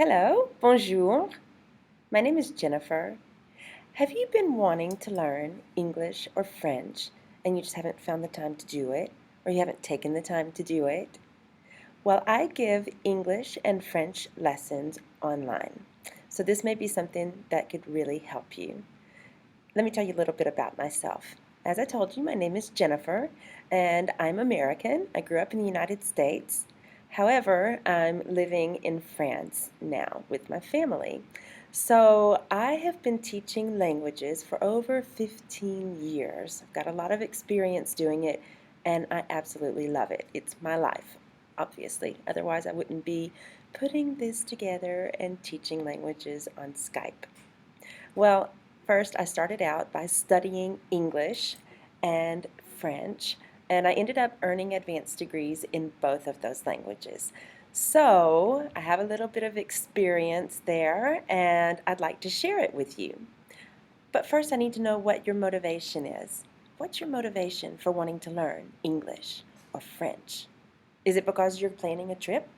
Hello, bonjour. My name is Jennifer. Have you been wanting to learn English or French and you just haven't found the time to do it, or you haven't taken the time to do it? Well, I give English and French lessons online, so this may be something that could really help you. Let me tell you a little bit about myself. As I told you, my name is Jennifer, and I'm American. I grew up in the United States. However, I'm living in France now with my family. So I have been teaching languages for over 15 years. I've got a lot of experience doing it, and I absolutely love it. It's my life, obviously. Otherwise, I wouldn't be putting this together and teaching languages on Skype. Well, first I started out by studying English and French, and I ended up earning advanced degrees in both of those languages. So I have a little bit of experience there, and I'd like to share it with you. But first I need to know what your motivation is. What's your motivation for wanting to learn English or French? Is it because you're planning a trip?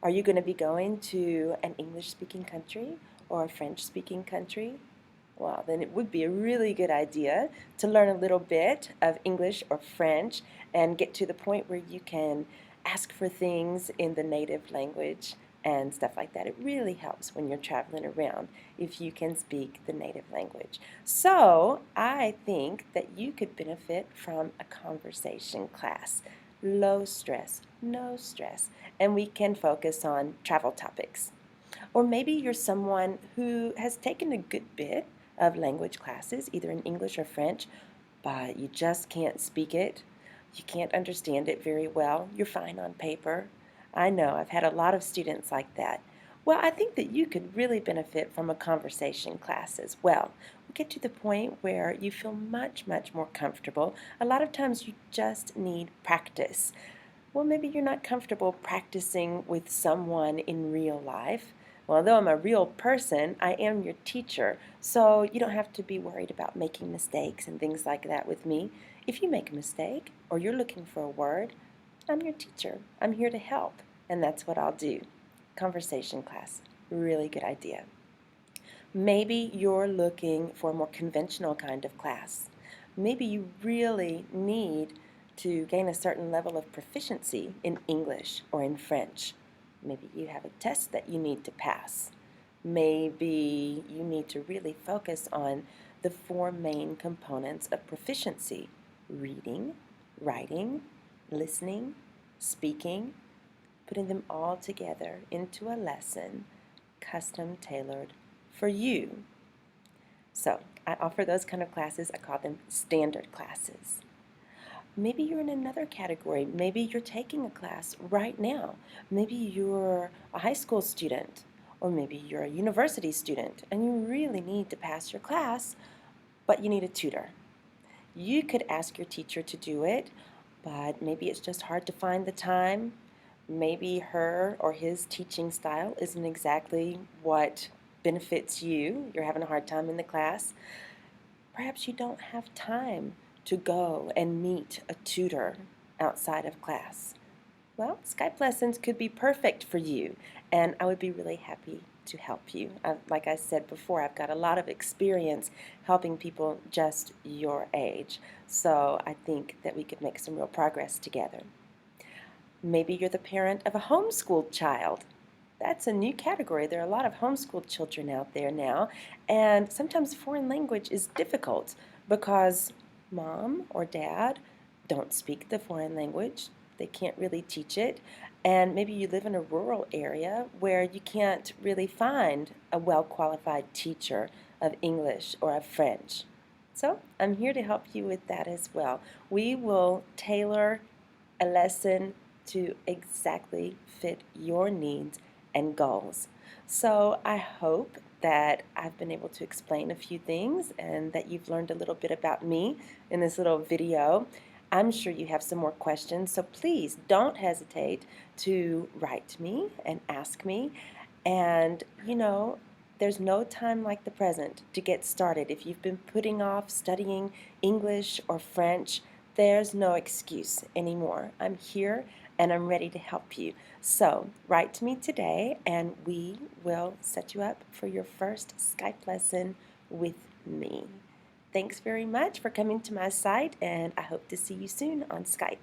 Are you going to be going to an English-speaking country or a French-speaking country? Well, then it would be a really good idea to learn a little bit of English or French and get to the point where you can ask for things in the native language and stuff like that. It really helps when you're traveling around if you can speak the native language. So I think that you could benefit from a conversation class. Low stress, no stress, and we can focus on travel topics. Or maybe you're someone who has taken a good bit of language classes, either in English or French, but you just can't speak it. You can't understand it very well. You're fine on paper. I know, I've had a lot of students like that. Well, I think that you could really benefit from a conversation class as well. We get to the point where you feel much, much more comfortable. A lot of times you just need practice. Well, maybe you're not comfortable practicing with someone in real life. Well, although I'm a real person, I am your teacher, so you don't have to be worried about making mistakes and things like that with me. If you make a mistake or you're looking for a word, I'm your teacher. I'm here to help, and that's what I'll do. Conversation class, really good idea. Maybe you're looking for a more conventional kind of class. Maybe you really need to gain a certain level of proficiency in English or in French. Maybe you have a test that you need to pass. Maybe you need to really focus on the four main components of proficiency: reading, writing, listening, speaking, putting them all together into a lesson custom tailored for you. So I offer those kind of classes. I call them standard classes. Maybe you're in another category. Maybe you're taking a class right now. Maybe you're a high school student, or maybe you're a university student and you really need to pass your class, but you need a tutor. You could ask your teacher to do it, but maybe it's just hard to find the time. Maybe her or his teaching style isn't exactly what benefits you. You're having a hard time in the class. Perhaps you don't have time to go and meet a tutor outside of class. Well, Skype lessons could be perfect for you, and I would be really happy to help you. Like I said before, I've got a lot of experience helping people just your age, so I think that we could make some real progress together. Maybe you're the parent of a homeschooled child. That's a new category. There are a lot of homeschooled children out there now, and sometimes foreign language is difficult because mom or dad don't speak the foreign language. They can't really teach it, and maybe you live in a rural area where you can't really find a well-qualified teacher of English or of French. So I'm here to help you with that as well. We will tailor a lesson to exactly fit your needs and goals. So I hope that I've been able to explain a few things and that you've learned a little bit about me in this little video. I'm sure you have some more questions, so please don't hesitate to write to me and ask me. And there's no time like the present to get started. If you've been putting off studying English or French, there's no excuse anymore. I'm here and I'm ready to help you. So write to me today and we will set you up for your first Skype lesson with me. Thanks very much for coming to my site, and I hope to see you soon on Skype.